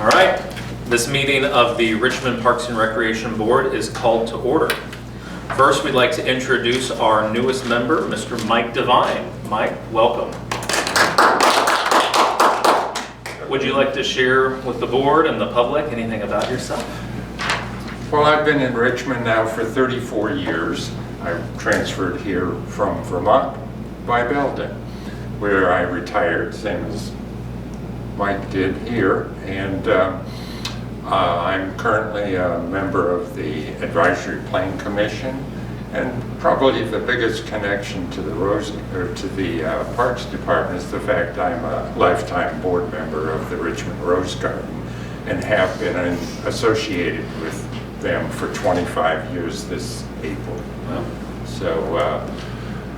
All right, this meeting of the Richmond Parks and Recreation Board is called to order. First, we'd like to introduce our newest member, Mr. Mike Devine. Mike, welcome. Would you like to share with the board and the public anything about yourself? Well, I've been in Richmond now for 34 years. I transferred here from Vermont by Belden, where I retired, same as Mike did here. And I'm currently a member of the Advisory Plan Commission, and probably the biggest connection to the Parks Department is the fact I'm a lifetime board member of the Richmond Rose Garden and have been associated with them for 25 years this April. Wow. So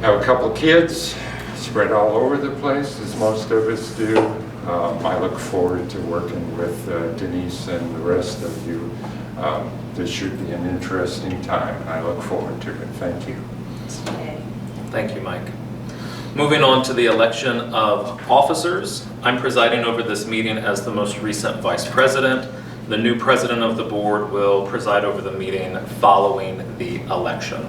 have a couple kids spread all over the place, as most of us do. I look forward to working with Denise and the rest of you. This should be an interesting time, and I look forward to it. Thank you. Thank you, Mike. Moving on to the election of officers. I'm presiding over this meeting as the most recent vice president. The new president of the board will preside over the meeting following the election.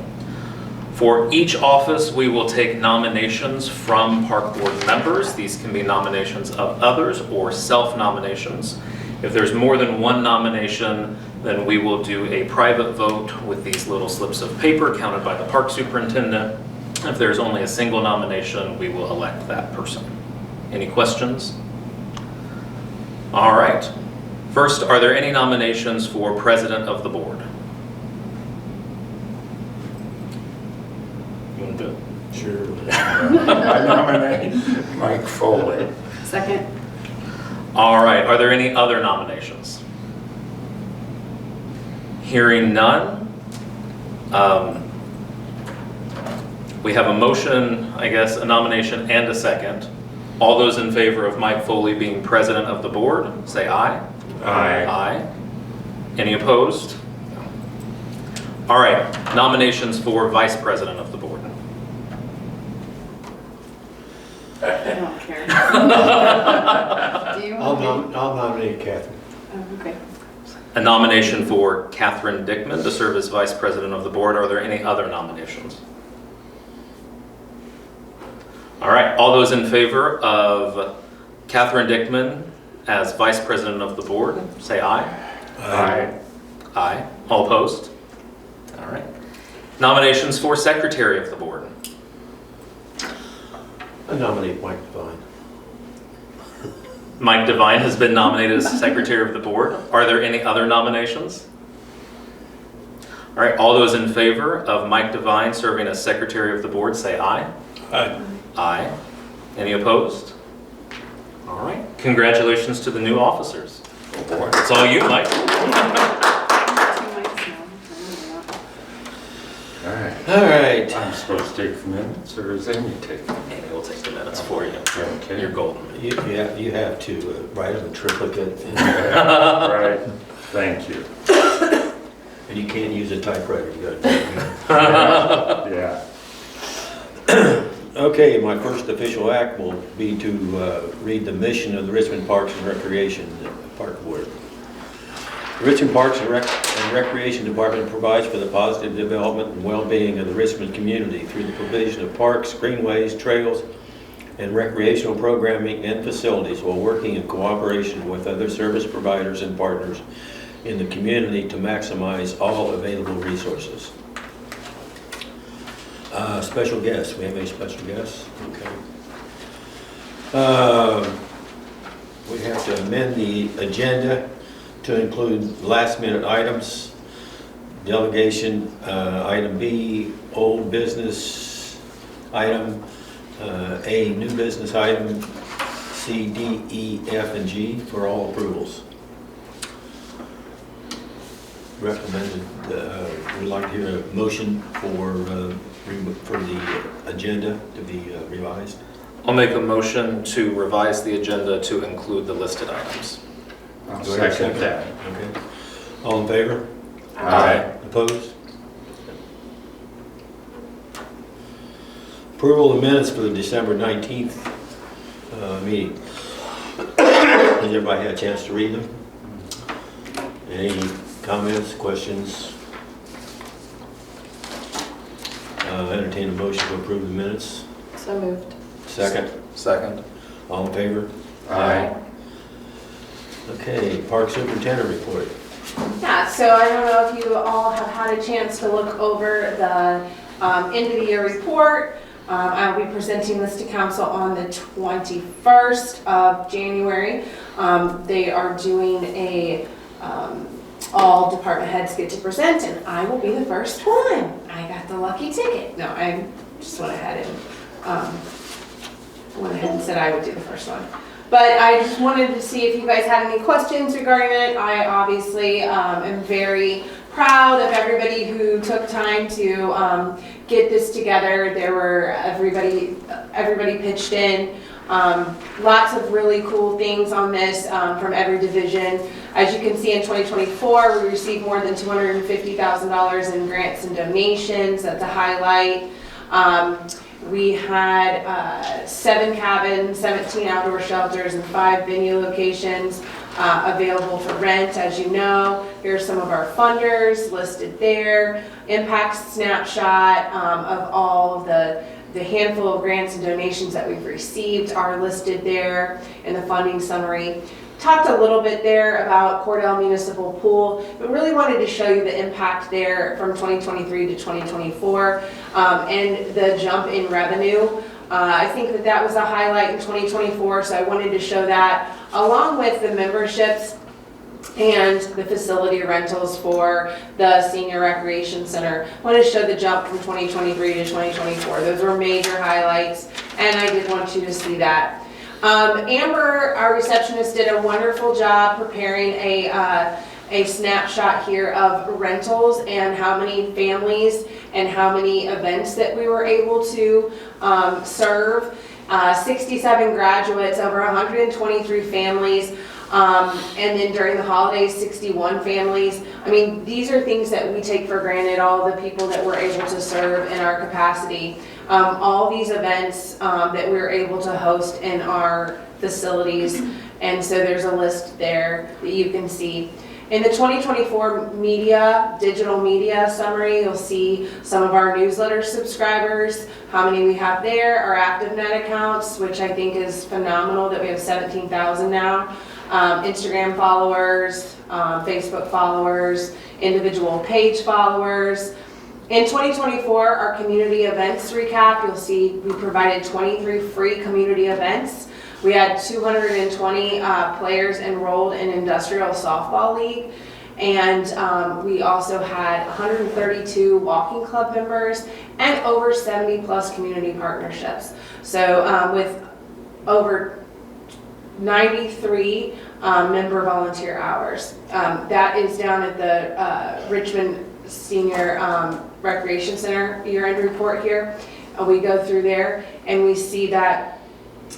For each office, we will take nominations from park board members. These can be nominations of others or self-nominations. If there's more than one nomination, then we will do a private vote with these little slips of paper counted by the park superintendent. If there's only a single nomination, we will elect that person. Any questions? All right. First, are there any nominations for president of the board? You want to do it? Sure. I nominate Mike Foley. Second. All right. Are there any other nominations? Hearing none. We have a motion, I guess, a nomination and a second. All those in favor of Mike Foley being president of the board, say aye. Aye. Aye. Any opposed? All right. Nominations for vice president of the board. I don't care. Do you I'll want nominate Catherine. Oh, okay. A nomination for Catherine Dickman to serve as vice president of the board. Are there any other nominations? All right. All those in favor of Catherine Dickman as vice president of the board, say aye. Aye. Aye. All opposed? All right. Nominations for secretary of the board. I nominate Mike Devine. Mike Devine has been nominated as secretary of the board. Are there any other nominations? All right. All those in favor of Mike Devine serving as secretary of the board, say aye. Aye. Aye. Any opposed? All right. Congratulations to the new officers. Oh boy. It's all you, Mike. 2 mics now. All right. All right. I'm supposed to take the minutes, or is Amy taking them? Amy will take the minutes for you. Okay. You're golden. You have to write them in triplicate, Right. Thank you. and you can't use a typewriter. You got to. Yeah. Okay, my first official act will be to read the mission of the Richmond Parks and Recreation Park Board. The Richmond Parks and Recreation Department provides for the positive development and well-being of the Richmond community through the provision of parks, greenways, trails, and recreational programming and facilities while working in cooperation with other service providers and partners in the community to maximize all available resources. Special guests. We have any special guests? Okay. We have to amend the agenda to include last-minute items, delegation, item B, old business item, A, new business item, C, D, E, F, and G for all approvals. Recommended, we'd like to hear a motion for the agenda to be revised. I'll make a motion to revise the agenda to include the listed items. I'll Do I hear a second that. Okay. All in favor? Aye. Opposed? Approval of minutes for the December 19th meeting. Has everybody had a chance to read them? Any comments, questions? Entertain a motion to approve the minutes. So moved. Second. Second. All in favor? Aye. Okay, Park Superintendent report. Yeah, so I don't know if you all have had a chance to look over the end of the year report. I'll be presenting this to council on the 21st of January. They are doing a, all department heads get to present, and I will be the first one. I got the lucky ticket. No, I just went ahead and said I would do the first one. But I just wanted to see if you guys had any questions regarding it. I obviously am very proud of everybody who took time to get this together. There were, everybody pitched in. Lots of really cool things on this from every division. As you can see, in 2024, we received more than $250,000 in grants and donations. That's a highlight. We had 7 cabins, 17 outdoor shelters, and 5 venue locations available for rent. As you know, here's some of our funders listed there. Impact snapshot of all of the handful of grants and donations that we've received are listed there in the funding summary. Talked a little bit there about Cordell Municipal Pool, but really wanted to show you the impact there from 2023 to 2024 and the jump in revenue. I think that was a highlight in 2024, so I wanted to show that along with the memberships and the facility rentals for the Senior Recreation Center. I want to show the jump from 2023 to 2024. Those were major highlights, and I did want you to see that. Amber, our receptionist, did a wonderful job preparing a snapshot here of rentals and how many families and how many events that we were able to serve. 67 graduates, over 123 families, and then during the holidays, 61 families. I mean, these are things that we take for granted, all the people that we're able to serve in our capacity. All these events that we're able to host in our facilities, and so there's a list there that you can see. In the 2024 digital media summary, you'll see some of our newsletter subscribers, how many we have there, our active net accounts, which I think is phenomenal that we have 17,000 now, Instagram followers, Facebook followers, individual page followers. In 2024, our community events recap, you'll see we provided 23 free community events. We had 220 players enrolled in Industrial Softball League, and we also had 132 walking club members and over 70 plus community partnerships. So with over 93 member volunteer hours. That is down at the Richmond Senior Recreation Center year-end report here. We go through there and we see that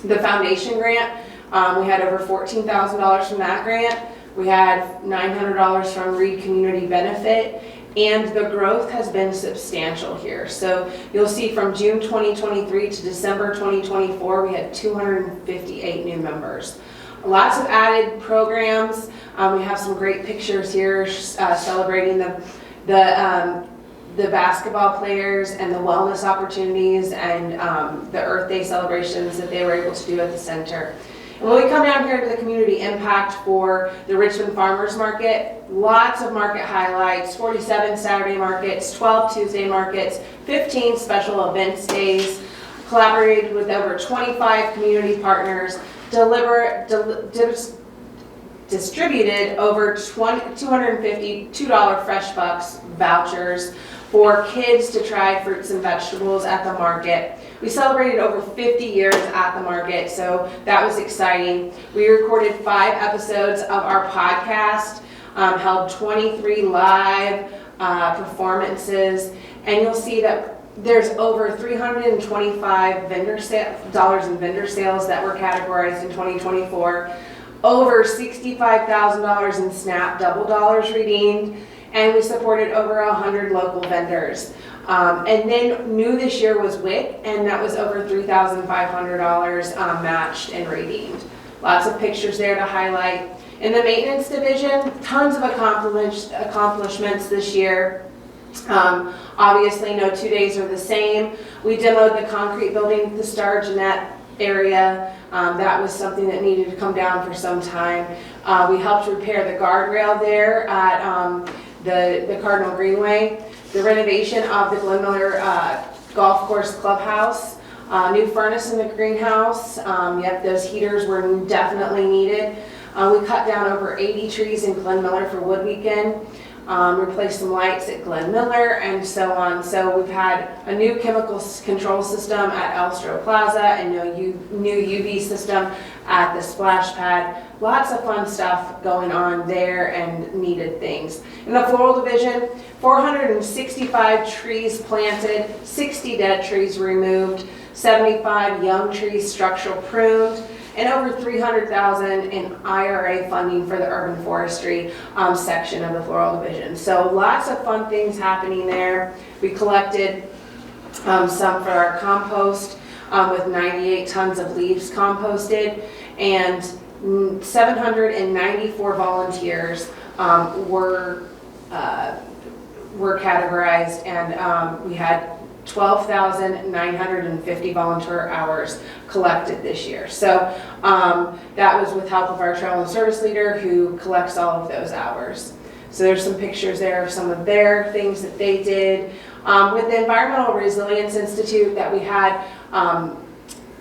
the foundation grant, we had over $14,000 from that grant. We had $900 from Reed Community Benefit, and the growth has been substantial here. So you'll see from June 2023 to December 2024, we had 258 new members. Lots of added programs. We have some great pictures here celebrating the basketball players and the wellness opportunities and the Earth Day celebrations that they were able to do at the center. And when we come down here to the community impact for the Richmond Farmers Market, lots of market highlights, 47 Saturday markets, 12 Tuesday markets, 15 special events days, collaborated with over 25 community partners, distributed over 250 $2 Fresh Bucks vouchers for kids to try fruits and vegetables at the market. We celebrated over 50 years at the market, so that was exciting. We recorded 5 episodes of our podcast, held 23 live performances, and you'll see that there's over $325 dollars in vendor sales that were categorized in 2024, over $65,000 in SNAP double dollars redeemed, and we supported over 100 local vendors. And then new this year was WIC, and that was over $3,500 matched and redeemed. Lots of pictures there to highlight. In the maintenance division, tons of accomplishments this year. Obviously, no 2 days are the same. We demoed the concrete building at the Star Jeanette area. That was something that needed to come down for some time. We helped repair the guardrail there at the Cardinal Greenway. The renovation of the Glen Miller Golf Course Clubhouse. New furnace in the greenhouse. Yep, those heaters were definitely needed. We cut down over 80 trees in Glen Miller for Wood Weekend. Replaced some lights at Glen Miller and so on. So we've had a new chemical control system at Elstro Plaza and new UV system at the splash pad. Lots of fun stuff going on there and needed things. In the floral division, 465 trees planted, 60 dead trees removed, 75 young trees structural pruned, and over $300,000 in IRA funding for the urban forestry section of the floral division. So lots of fun things happening there. We collected some for our compost with 98 tons of leaves composted, and 794 volunteers were categorized, and we had 12,950 volunteer hours collected this year. So that was with help of our trail and service leader who collects all of those hours. So there's some pictures there of some of their things that they did. With the Environmental Resilience Institute that we had,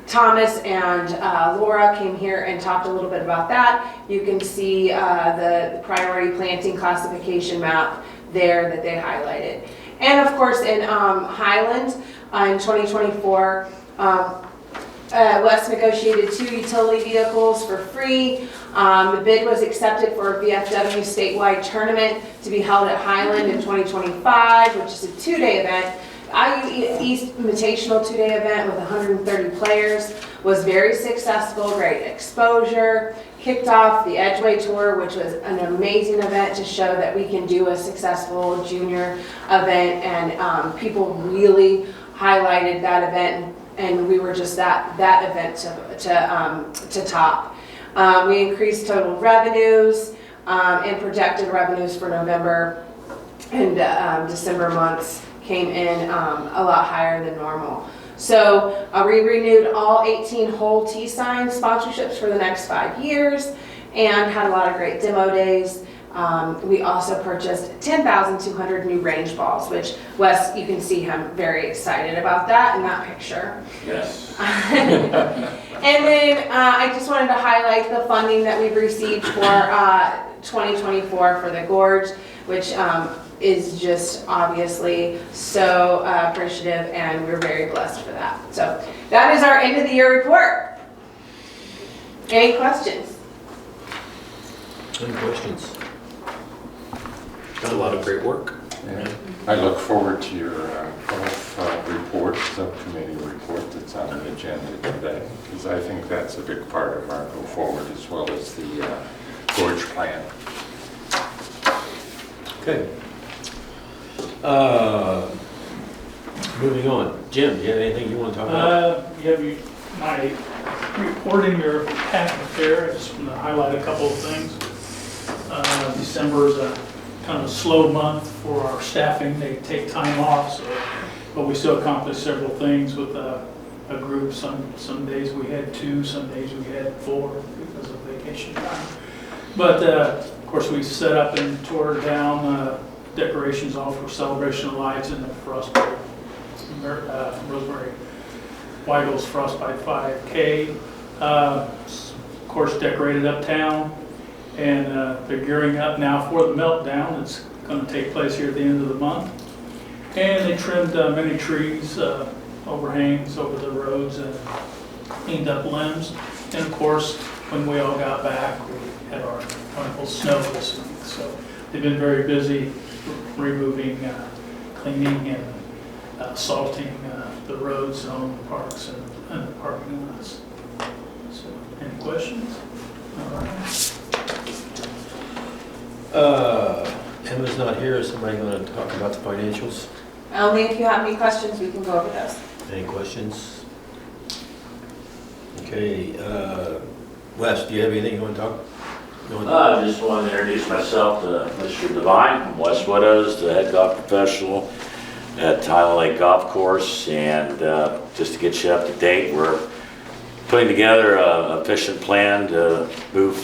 Thomas and Laura came here and talked a little bit about that. You can see the priority planting classification map there that they highlighted. And of course in Highland in 2024, Wes negotiated 2 utility vehicles for free. The bid was accepted for a VFW statewide tournament to be held at Highland in 2025, which is a 2-day event. IU East Invitational 2-day event with 130 players was very successful, great exposure. Kicked off the Edgeway Tour, which was an amazing event to show that we can do a successful junior event, and people really highlighted that event, and we were just that event to top. We increased total revenues and projected revenues for November and December months came in a lot higher than normal. So we renewed all 18 whole T-sign sponsorships for the next 5 years and had a lot of great demo days. We also purchased 10,200 new range balls, which Wes, you can see him very excited about that in that picture. Yes. And then I just wanted to highlight the funding that we've received for 2024 for the Gorge, which is just obviously so appreciative, and we're very blessed for that. So that is our end of the year report. Any questions? Any questions? Got a lot of great work. Yeah. I look forward to your golf report, subcommittee report that's on the agenda today, because I think that's a big part of our go forward, as well as the Gorge plan. Okay. Moving on. Jim, do you have anything you want to talk about? You have my report in your packet there. I just want to highlight a couple of things. December is a kind of a slow month for our staffing. They take time off, but we still accomplished several things with a group. Some days we had 2, some days we had 4 because of vacation time. But of course, we set up and tore down decorations all for Celebration of Lights and the Frostbite, Rosemary Weigel's Frostbite 5K. Of course, decorated uptown, and they're gearing up now for the meltdown. It's going to take place here at the end of the month. And they trimmed many trees, overhangs over the roads, and cleaned up limbs. And of course, when we all got back, we had our wonderful snow this week. So they've been very busy removing, cleaning, and salting the roads on the parks and the parking lots. So, any questions? All right. Emma's not here. Is somebody going to talk about the financials? Only if you have any questions, we can go over those. Any questions? Okay. Wes, do you have anything you want to talk? I just wanted to introduce myself to Mr. Devine from West Widows, the head golf professional at Highland Lake Golf Course. And just to get you up to date, we're putting together an efficient plan to move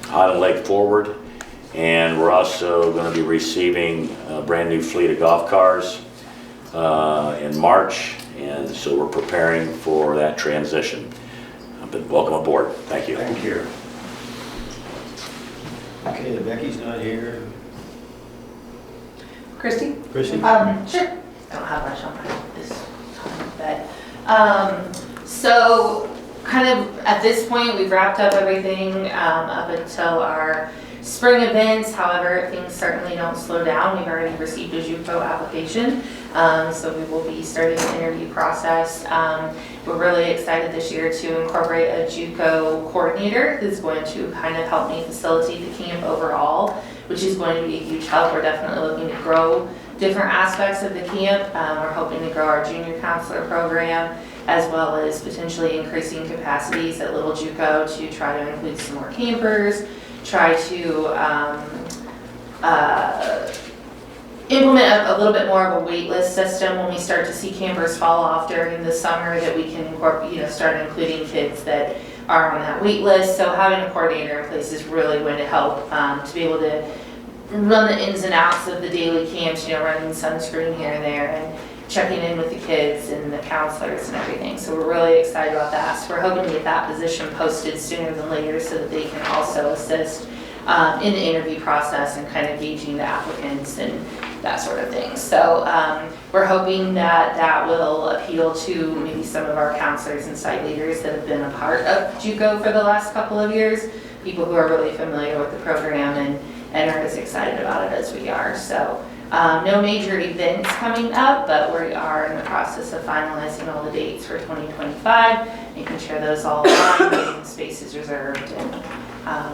Highland Lake forward. And we're also going to be receiving a brand new fleet of golf cars in March. And so we're preparing for that transition. But welcome aboard. Thank you. Thank you. Okay, Becky's not here. Christy? Chrissy? Sure. I don't have much on this time, but, so kind of at this point, we've wrapped up everything up until our spring events. However, things certainly don't slow down. We've already received a JUCO application, so we will be starting the interview process. We're really excited this year to incorporate a JUCO coordinator who's going to kind of help me facilitate the camp overall, which is going to be a huge help. We're definitely looking to grow different aspects of the camp. We're hoping to grow our junior counselor program, as well as potentially increasing capacities at Little JUCO to try to include some more campers, try to implement a little bit more of a wait list system when we start to see campers fall off during the summer, that we can incorporate, start including kids that are on that wait list. So having a coordinator in place is really going to help to be able to run the ins and outs of the daily camps, running sunscreen here and there and checking in with the kids and the counselors and everything. So we're really excited about that. So we're hoping to get that position posted sooner than later so that they can also assist in the interview process and kind of gauging the applicants and that sort of thing. So we're hoping that that will appeal to maybe some of our counselors and site leaders that have been a part of JUCO for the last couple of years, people who are really familiar with the program and are as excited about it as we are. So no major events coming up, but we are in the process of finalizing all the dates for 2025, making sure those all align, getting spaces reserved. And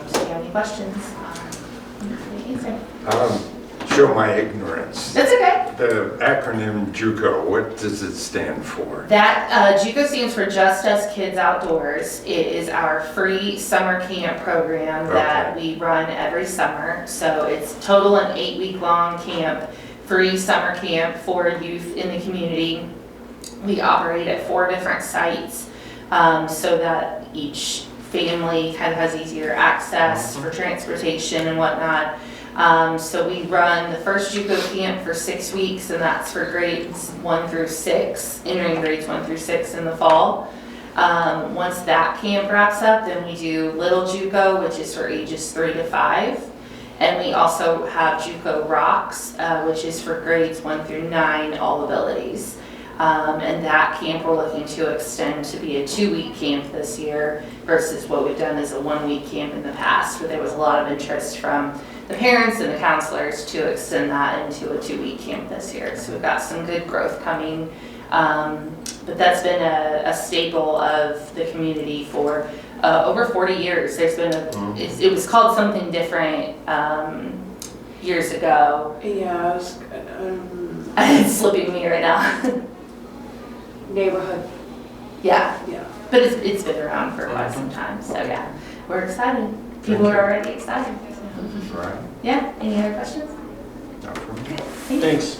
so if you have any questions, answer. Show my ignorance. That's okay. The acronym JUCO, what does it stand for? That JUCO stands for Just Us Kids Outdoors. It is our free summer camp program that we run every summer. So it's total an 8-week-long camp, free summer camp for youth in the community. We operate at 4 different sites so that each family kind of has easier access for transportation and whatnot. So we run the first JUCO camp for 6 weeks, and that's for grades 1 through 6, entering grades 1 through 6 in the fall. Once that camp wraps up, then we do Little JUCO, which is for ages 3 to 5. And we also have JUCO Rocks, which is for grades 1 through 9, all abilities. And that camp we're looking to extend to be a 2-week camp this year versus what we've done as a 1-week camp in the past, where there was a lot of interest from the parents and the counselors to extend that into a 2-week camp this year. So we've got some good growth coming. But that's been a staple of the community for over 40 years. There's been it was called something different years ago. Yeah, It's slipping me right now. neighborhood. Yeah, Yeah. but it's been around for quite some time. So yeah, we're excited. People are already excited. So. Right. Yeah, any other questions? Not from me. Thank you. Thanks.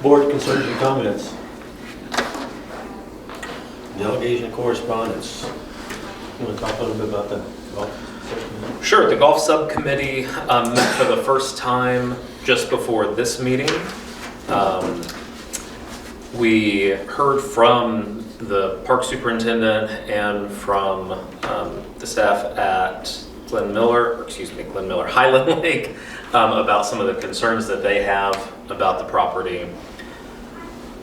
Board concerns and comments. Delegation and correspondence. You want to talk a little bit about the golf subcommittee? Sure, the golf subcommittee met for the first time just before this meeting. We heard from the park superintendent and from the staff at Highland Lake about some of the concerns that they have about the property.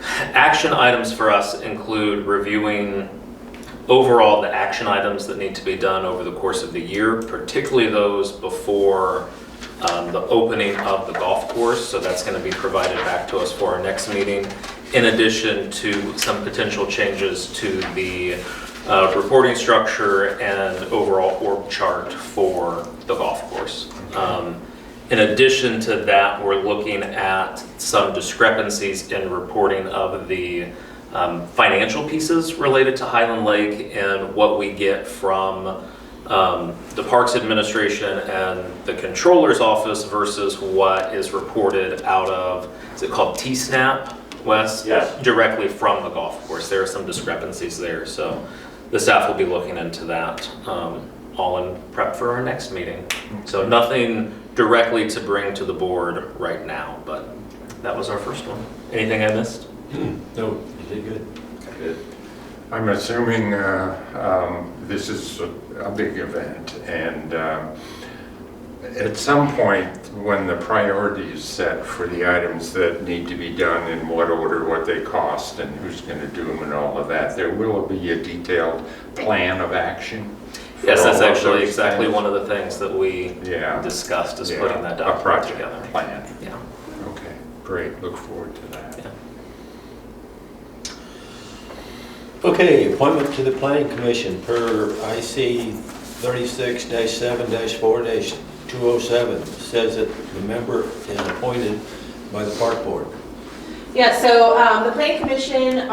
Action items for us include reviewing overall the action items that need to be done over the course of the year, particularly those before the opening of the golf course. So that's going to be provided back to us for our next meeting, in addition to some potential changes to the reporting structure and overall org chart for the golf course. In addition to that, we're looking at some discrepancies in reporting of the financial pieces related to Highland Lake and what we get from the Parks Administration and the Controller's Office versus what is reported out of, is it called T-SNAP, Wes? Yes. Directly from the golf course. There are some discrepancies there, so the staff will be looking into that, all in prep for our next meeting. So nothing directly to bring to the board right now, but that was our first one. Anything I missed? No, you did good. Good. I'm assuming this is a big event, and at some point, when the priority is set for the items that need to be done, in what order, what they cost, and who's going to do them, and all of that, there will be a detailed plan of action. Yes, that's all of actually those exactly things. one of the things that we Yeah. discussed, is Yeah, putting that a document project together. plan. Yeah. Okay, great. Look forward to that. Yeah. Okay, appointment to the Planning Commission per IC 36-7-4-207 says that the member is appointed by the Park Board. Yeah, so the Planning Commission,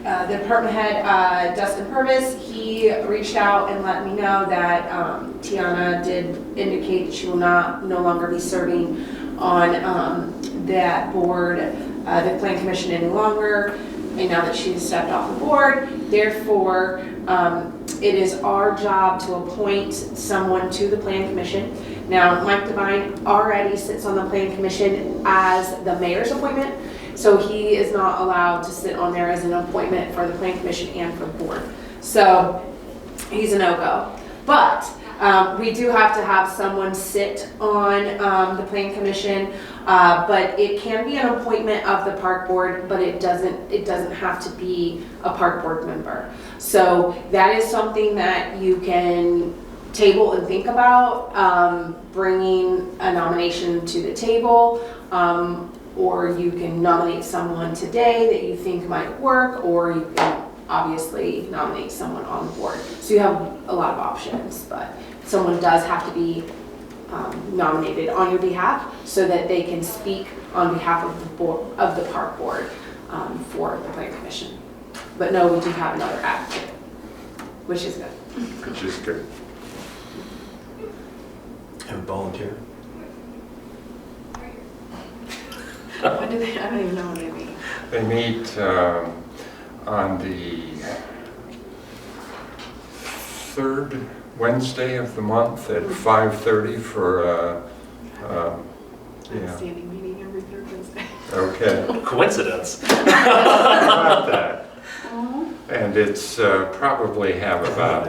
the department head, Dustin Purvis, he reached out and let me know that Tiana did indicate that she will no longer be serving on that board, the Planning Commission any longer, and now that she's stepped off the board. Therefore, it is our job to appoint someone to the Planning Commission. Now, Mike Devine already sits on the Planning Commission as the mayor's appointment, so he is not allowed to sit on there as an appointment for the Planning Commission and for the board. So he's a no-go. But we do have to have someone sit on the Planning Commission, but it can be an appointment of the Park Board, but it doesn't have to be a Park Board member. So that is something that you can table and think about, bringing a nomination to the table, or you can nominate someone today that you think might work, or you can obviously nominate someone on the board. So you have a lot of options, but someone does have to be nominated on your behalf so that they can speak on behalf of the board, of the Park Board, for the Planning Commission. But no, we do have another advocate, which is good. Which is good. And volunteer. When do they, I don't even know what I mean. They meet on the third Wednesday of the month at 5:30 for yeah. Standing meeting every third Wednesday. Okay. Coincidence. How about that? And it's probably have about,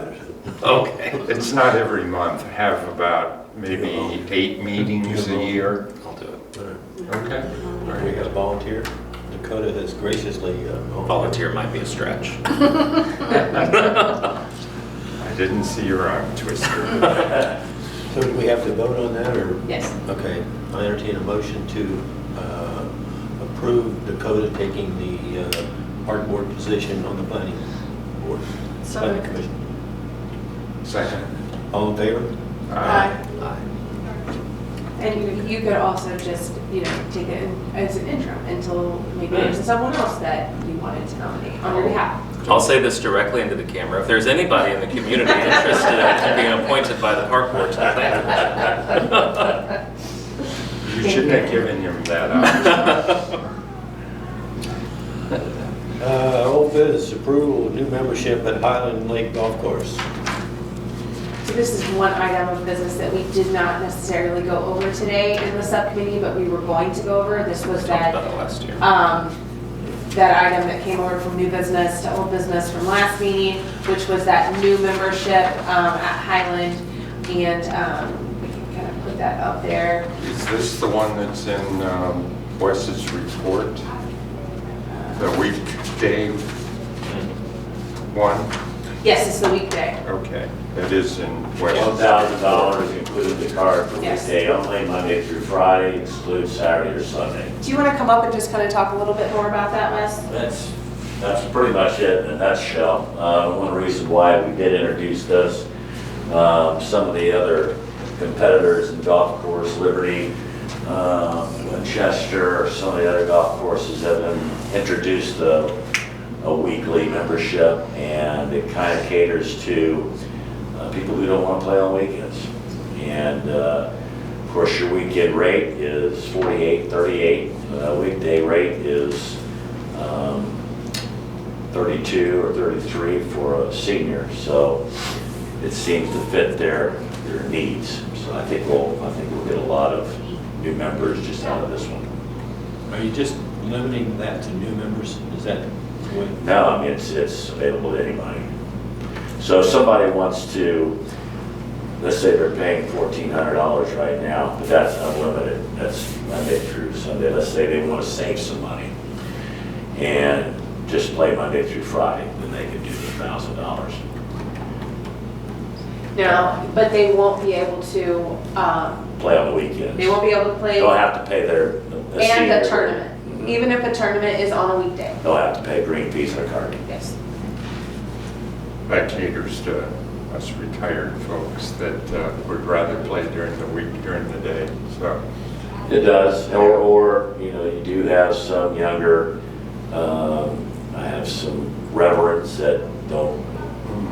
Okay. it's not every month, have about maybe 8 meetings a year. I'll do it. Okay. All right, we got a volunteer. Dakota has graciously Volunteer might be a stretch. I didn't see your arm twister. So do we have to vote on that, or? Yes. Okay, I entertain a motion to approve Dakota taking the Park Board position on the Planning Board, Planning Commission. Second. All in favor? Aye. Aye. And you could also just, take it as an interim until maybe there's someone else that you wanted to nominate on your behalf. I'll say this directly into the camera. If there's anybody in the community interested in being appointed by the Park Board to the Planning Commission, You shouldn't have given him that option. Old business, approval of new membership at Highland Lake Golf Course. So this is one item of business that we did not necessarily go over today in the subcommittee, but we were going to go over. This was we talked that, about it last year. that item that came over from new business to old business from last meeting, which was that new membership at Highland. And we can kind of put that up there. Is this the one that's in Wes's report? The weekday one? Yes, it's the weekday. Okay, that is in Wes's. $1,000 include the card for Yes. weekday only, Monday through Friday, exclude Saturday or Sunday. Do you want to come up and just kind of talk a little bit more about that, Wes? That's pretty much it in a nutshell. One reason why we did introduce this, some of the other competitors in golf course, Liberty, Winchester, some of the other golf courses have been introduced a weekly membership, and it kind of caters to people who don't want to play on weekends. And of course, your weekend rate is $48.38. Weekday rate is 32 or 33 for a senior. So it seems to fit their needs. So I think we'll get a lot of new members just out of this one. Are you just limiting that to new members? Is that the way? No, I mean, it's available to anybody. So if somebody wants to, let's say they're paying $1,400 right now, but that's unlimited. That's Monday through Sunday. Let's say they want to save some money and just play Monday through Friday, then they could do the $1,000. No, but they won't be able to, Play on the weekends. they won't be able to play They'll have to pay their and senior. a tournament, even if a tournament is on a weekday. They'll have to pay green fees on a card. Yes. That caters to us retired folks that would rather play during the week, during the day, so. It does, or you know, you do have some younger, I have some reverends that don't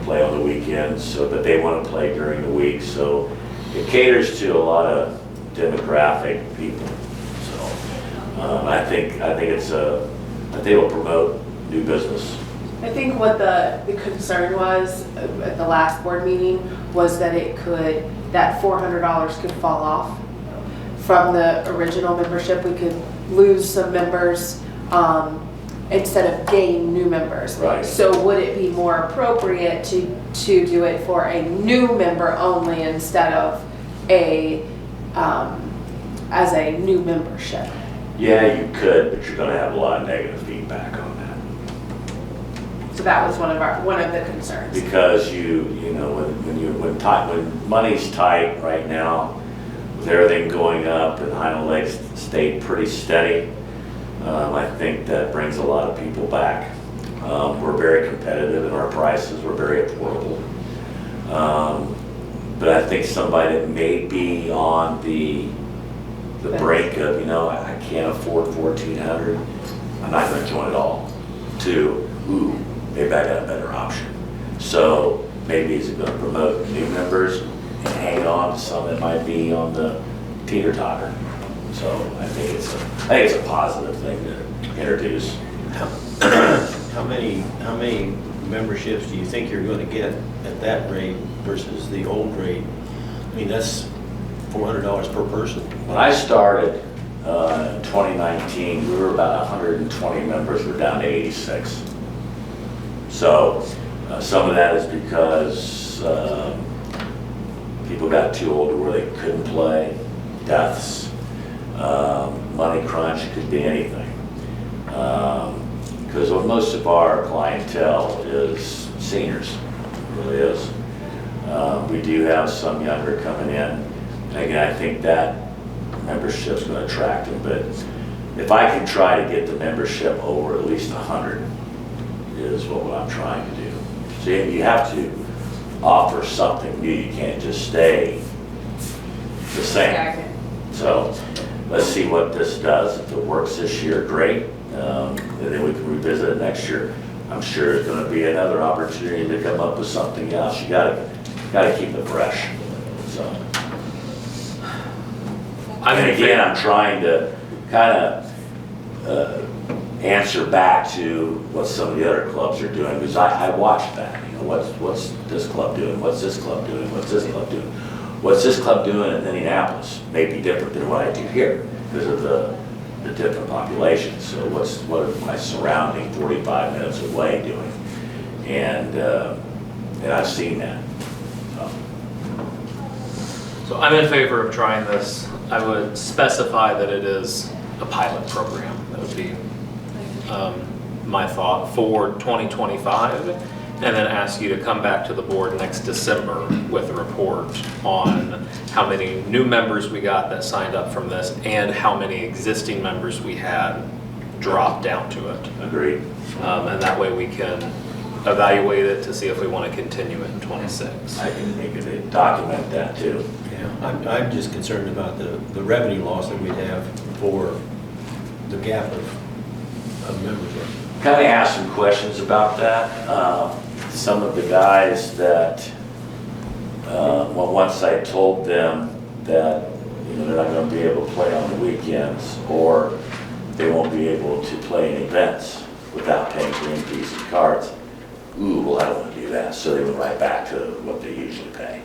play on the weekends, so, but they want to play during the week, so it caters to a lot of demographic people. So I think it'll promote new business. I think what the concern was at the last board meeting was that that $400 could fall off from the original membership. We could lose some members instead of gain new members. Right. So would it be more appropriate to do it for a new member only instead of as a new membership? Yeah, you could, but you're going to have a lot of negative feedback on that. So that was one of the concerns. Because you know, when money's tight right now, with everything going up and Highland Lake's stayed pretty steady, I think that brings a lot of people back. We're very competitive in our prices. We're very affordable. But I think somebody that may be on the brink of, I can't afford $1,400, I'm not going to join at all, to, maybe I got a better option. So maybe is it going to promote new members and hang on to some that might be on the teeter-totter. So I think it's a positive thing to introduce. How many memberships do you think you're going to get at that rate versus the old rate? I mean, that's $400 per person. When I started in 2019, we were about 120 members. We're down to 86. So some of that is because people got too old to where they couldn't play, deaths, money crunch, it could be anything. Because most of our clientele is seniors, it really is. We do have some younger coming in. And again, I think that membership's going to attract them. But if I can try to get the membership over at least 100, is what I'm trying to do. So you have to offer something new. You can't just stay the same. Exactly. So let's see what this does. If it works this year, great. And then we can revisit it next year. I'm sure there's going to be another opportunity to come up with something else. You got to keep it fresh. So. And again, I'm trying to kind of answer back to what some of the other clubs are doing, because I watch that. What's this club doing? What's this club doing? What's this club doing? What's this club doing in Indianapolis may be different than what I do here because of the different populations. So what are my surrounding 45 minutes away doing? And I've seen that. So I'm in favor of trying this. I would specify that it is a pilot program. That would be my thought for 2025, and then ask you to come back to the board next December with a report on how many new members we got that signed up from this and how many existing members we had drop down to it. Agreed. And that way we can evaluate it to see if we want to continue it in 26. I can make it document that too. Yeah, I'm just concerned about the revenue loss that we'd have for the gap of membership. Kind of asked some questions about that. Some of the guys that Well, once I told them that, they're not gonna be able to play on the weekends, or they won't be able to play in events without paying green fees and cards. Ooh, well, I don't wanna do that, so they went right back to what they usually pay.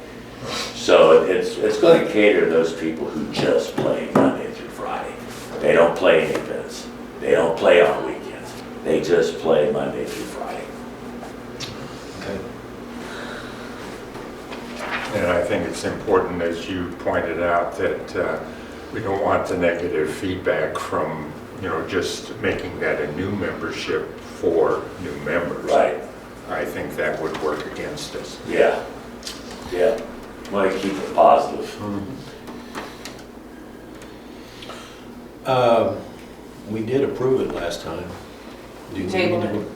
So it's gonna cater to those people who just play Monday through Friday. They don't play any events, they don't play on weekends, they just play Monday through Friday. Okay. And I think it's important, as you pointed out, that we don't want the negative feedback from, just making that a new membership for new members. Right. I think that would work against us. Yeah, yeah, want to keep it positive. We did approve it last time. Do you Table need to- it.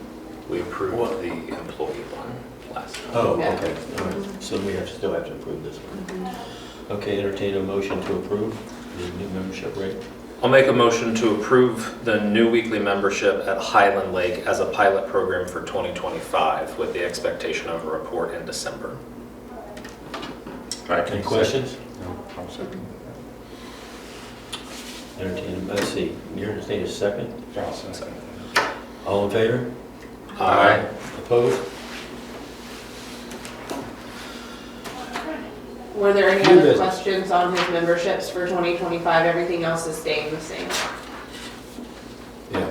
We approved the employee one last time. Oh, Yeah. okay, all right, so we still have to approve this one. Okay, entertain a motion to approve the new membership rate. I'll make a motion to approve the new weekly membership at Highland Lake as a pilot program for 2025 with the expectation of a report in December. Any questions? No, I'll second Entertain, let's see, you entertain a second? that. I'll second All in favor? Aye. Opposed? Were there any New other business. questions on his memberships for 2025? Everything else is staying the same, Yeah.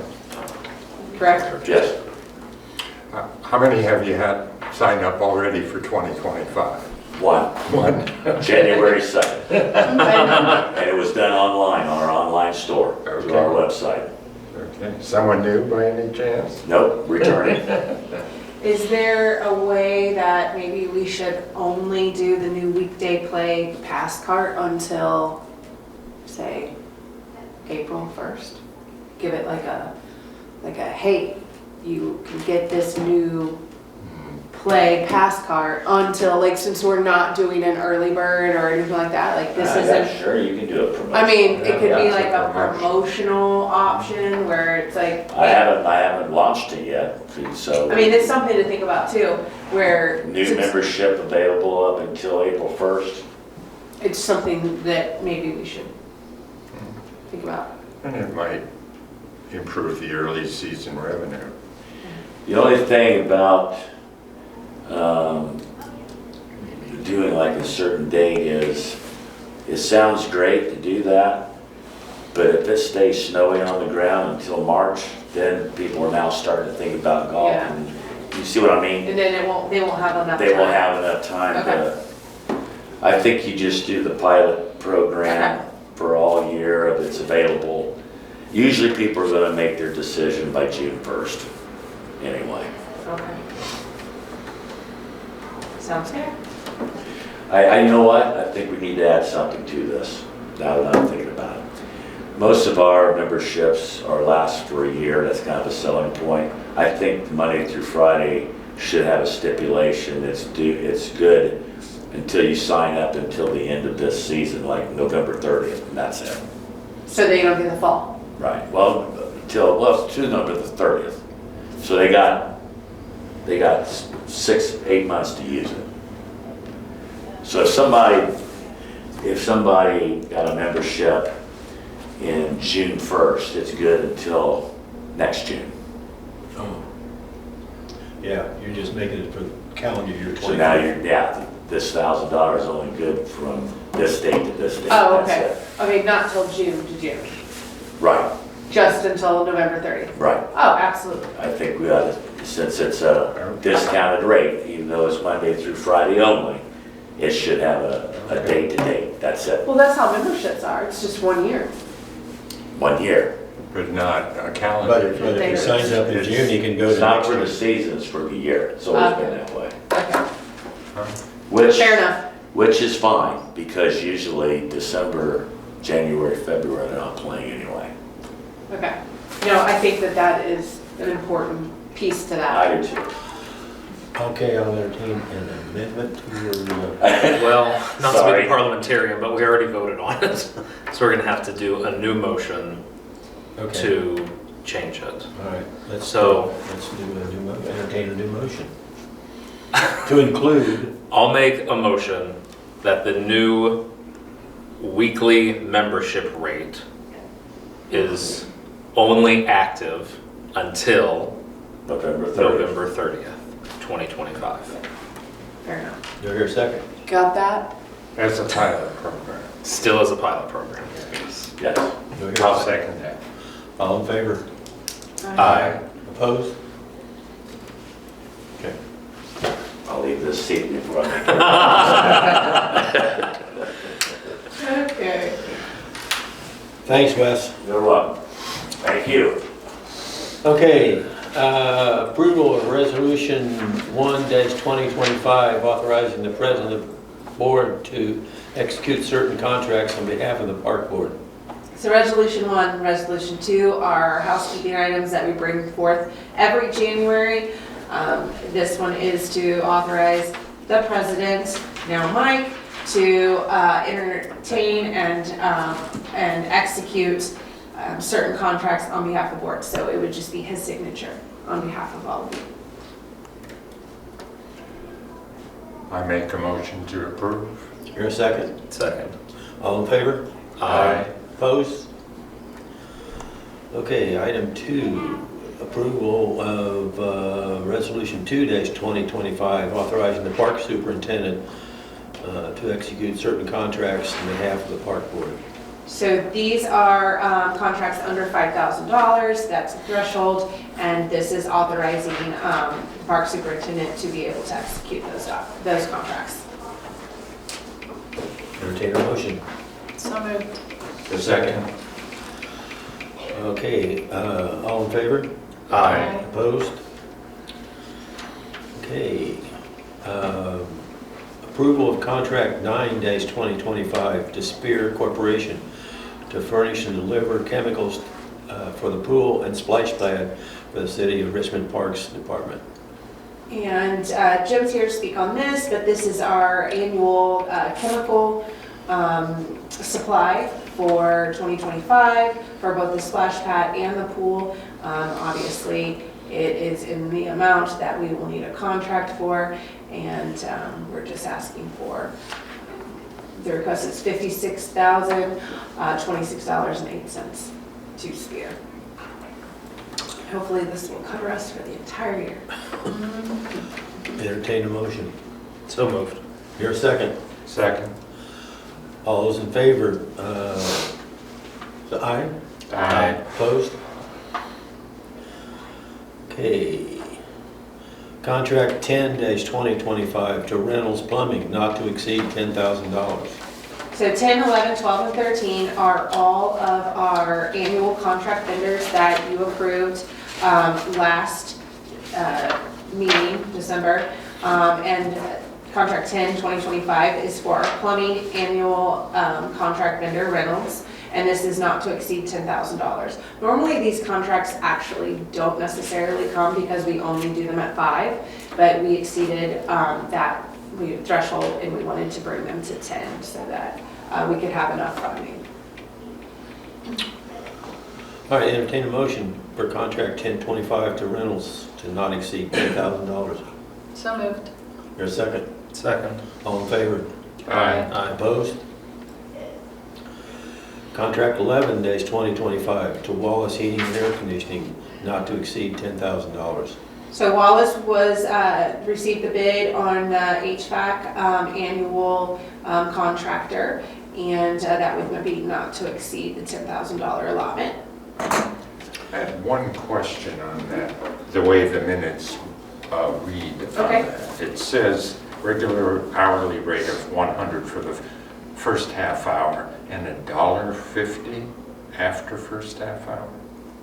correct? Yes, How many have you had signed up already for 2025? one, One. January 2nd. Okay. And it was done online, on our online store, through our website. Okay, someone new by any chance? Nope, returning. Is there a way that maybe we should only do the new weekday play pass cart until, say, April 1st? Give it like a, hey, you can get this new play pass cart until, like, since we're not doing an early bird or anything like that, like this isn't. Sure, you can do a promotion. I mean, it could be Yeah, like it's a promotion. promotional option where it's like. I haven't launched it yet, so. I mean, it's something to think about too, where. New since membership available up until April 1st. It's something that maybe we should think about. And it might improve the early season revenue. The only thing about doing like a certain date is, it sounds great to do that, but if it stays snowy on the ground until March, then people are now starting to think about golf. Yeah. And you see what I mean? And then they won't have enough time. They won't have enough time to, I think you just do the pilot program Okay. for all year if it's available. Usually people are gonna make their decision by June 1st, anyway. Okay. Sounds good. You know what? I think we need to add something to this, now that I'm thinking about it. Most of our memberships are last for a year, that's kind of a selling point. I think Monday through Friday should have a stipulation, it's good until you sign up until the end of this season, like November 30th, and that's it. So they don't do the fall. Right, well, to November the 30th. So they got 6-8 months to use it. So if somebody got a membership in June 1st, it's good until next June. Oh. Yeah, you're just making it for calendar year 20. So now this $1,000 is only good from this date to this date. Oh, That's okay. it. Okay, not till June to June, Right, just until November 30th. right. Oh, absolutely. I think we ought to, since it's a discounted rate, even though it's Monday through Friday only, it should have a date to date, that's it, Well, that's how memberships are. It's just 1 year. 1 year. But not a But calendar. if he signs up in June, he can go It's to not next for the year. season, it's for the year, it's always been Okay. that way. Okay. Which, Fair enough. which is fine, because usually December, January, February, they're not playing anyway. Okay. No, I think that is an important piece to that. I do too. Okay, I'll entertain an amendment to your, Well, not to be Sorry. the parliamentarian, but we already voted on it. So we're going to have to do a new motion okay. to change it. All right, let's So- do a new, entertain a new motion. To include, I'll make a motion that the new weekly membership rate is only active until November 30th. November 30th, 2025. Fair enough. do I hear a second? Got that? As a pilot program. Still as a pilot program. Yes. Yes. Do I hear a I'll second? second that. All in favor? Aye. Opposed? Okay. I'll leave this seat before I make it. Okay. Thanks, Wes. You're welcome. Thank you. Okay, approval of resolution 1-2025, authorizing the president of the board to execute certain contracts on behalf of the park board. So resolution 1, resolution 2 are housekeeping items that we bring forth every January. This one is to authorize the president, now Mike, to entertain and execute certain contracts on behalf of the board. So it would just be his signature on behalf of all of you. I make a motion to approve. Here a second? Second. All in favor? Aye. Opposed? Okay, item 2, approval of resolution 2-2025, authorizing the park superintendent to execute certain contracts on behalf of the park board. So these are contracts under $5,000, that's a threshold, and this is authorizing the park superintendent to be able to execute those contracts. Entertain a motion. So moved. The second. Okay, all in favor? Aye. Opposed? Okay. Approval of contract 9-2025 to Spear Corporation to furnish and deliver chemicals for the pool and splash pad for the City of Richmond Parks Department. And Jim's here to speak on this, but this is our annual chemical supply for 2025 for both the splash pad and the pool. Obviously, it is in the amount that we will need a contract for, and we're just asking for, the request is $56,026.08 to Spear. Hopefully this will cover us for the entire year. Entertain a motion. So moved. Here a second. Second. All those in favor? Aye? Aye. Opposed? Okay. Contract 10-2025 to Reynolds Plumbing, not to exceed $10,000. So 10, 11, 12, and 13 are all of our annual contract vendors that you approved last meeting, December. And contract 10, 2025 is for our plumbing annual contract vendor, Reynolds. And this is not to exceed $10,000. Normally, these contracts actually don't necessarily come because we only do them at 5, but we exceeded that threshold and we wanted to bring them to 10 so that we could have enough funding. All right, entertain a motion for contract 1025 to Reynolds to not exceed $10,000. So moved. Here a second. Second. All in favor? Aye. Opposed? Contract 11-2025 to Wallace Heating and Air Conditioning, not to exceed $10,000. So Wallace received the bid on HVAC annual contractor, and that would be not to exceed the $10,000 allotment. I had one question on that, the way the minutes read on Okay. that. It says regular hourly rate of 100 for the first half hour and $1.50 after first half hour?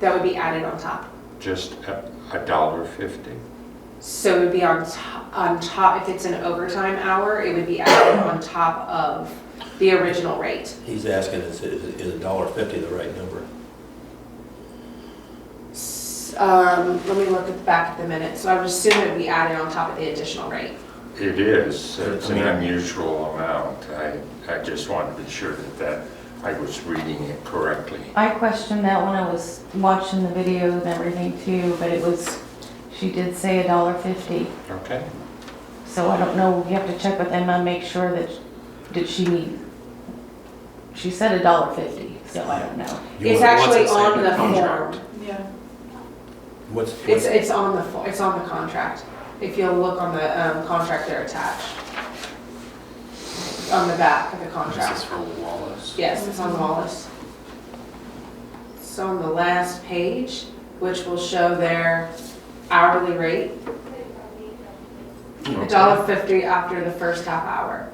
That would be added on top. Just $1.50? So it would be on top, if it's an overtime hour, it would be added on top of the original rate. He's asking, is $1.50 the right number? Let me look back at the minutes. So I would assume it would be added on top of the additional rate. It is. It's an unusual amount. I just wanted to be sure that I was reading it correctly. I questioned that when I was watching the video and everything too, but she did say $1.50. Okay. So I don't know, you have to check with Emma, make sure that, did she need, she said $1.50, so I don't know. It's What's actually it say in on the the contract? form. Yeah. What's, It's on the contract. If you'll look on the contract, they're attached. On the back of the This is contract. for Wallace. Yes, it's on Wallace. It's on the last page, which will show their hourly rate. $1.50 after the first half hour.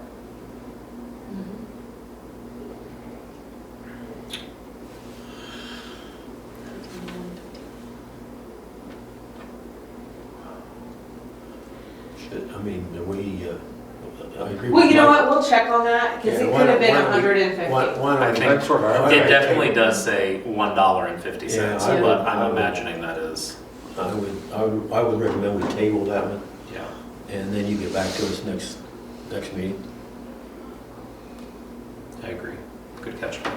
I mean, I agree with Well, you know Mike. what, we'll check on that, because Yeah, it why could have don't- been why don't we- 150. I think That's what I it would definitely think. does say $1.50, Yeah, but I I'm would- imagining that is, I would recommend we table that one, yeah. and then you get back to us next meeting. I agree. Good catch, Mike.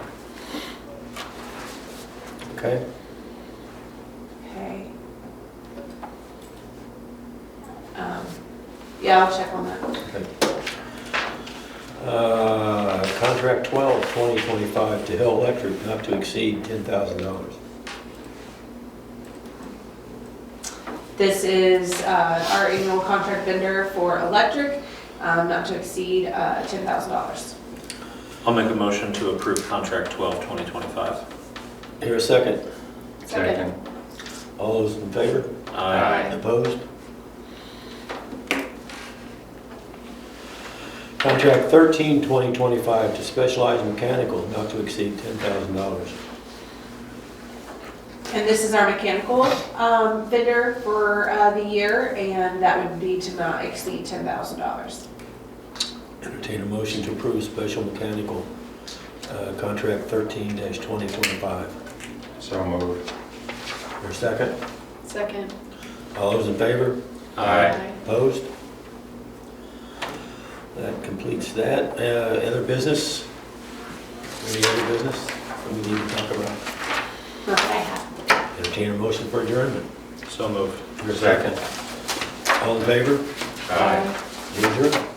Okay? Okay. Yeah, I'll check on that. Okay. Contract 12, 2025 to Hill Electric, not to exceed $10,000. This is our annual contract vendor for electric, not to exceed $10,000. I'll make a motion to approve contract 12, 2025. Here a second. Second. All those in favor? Aye. Opposed? Contract 13, 2025 to Specialized Mechanical, not to exceed $10,000. And this is our mechanical vendor for the year, and that would be to not exceed $10,000. Entertain a motion to approve Special Mechanical Contract 13-2025. So moved. Here a second. Second. All those in favor? Aye. Opposed? That completes that. Other business? Any other business that we need to talk about? Not that I have. Entertain a motion for adjournment. So moved. Here a second. All in favor? Aye. We adjourn.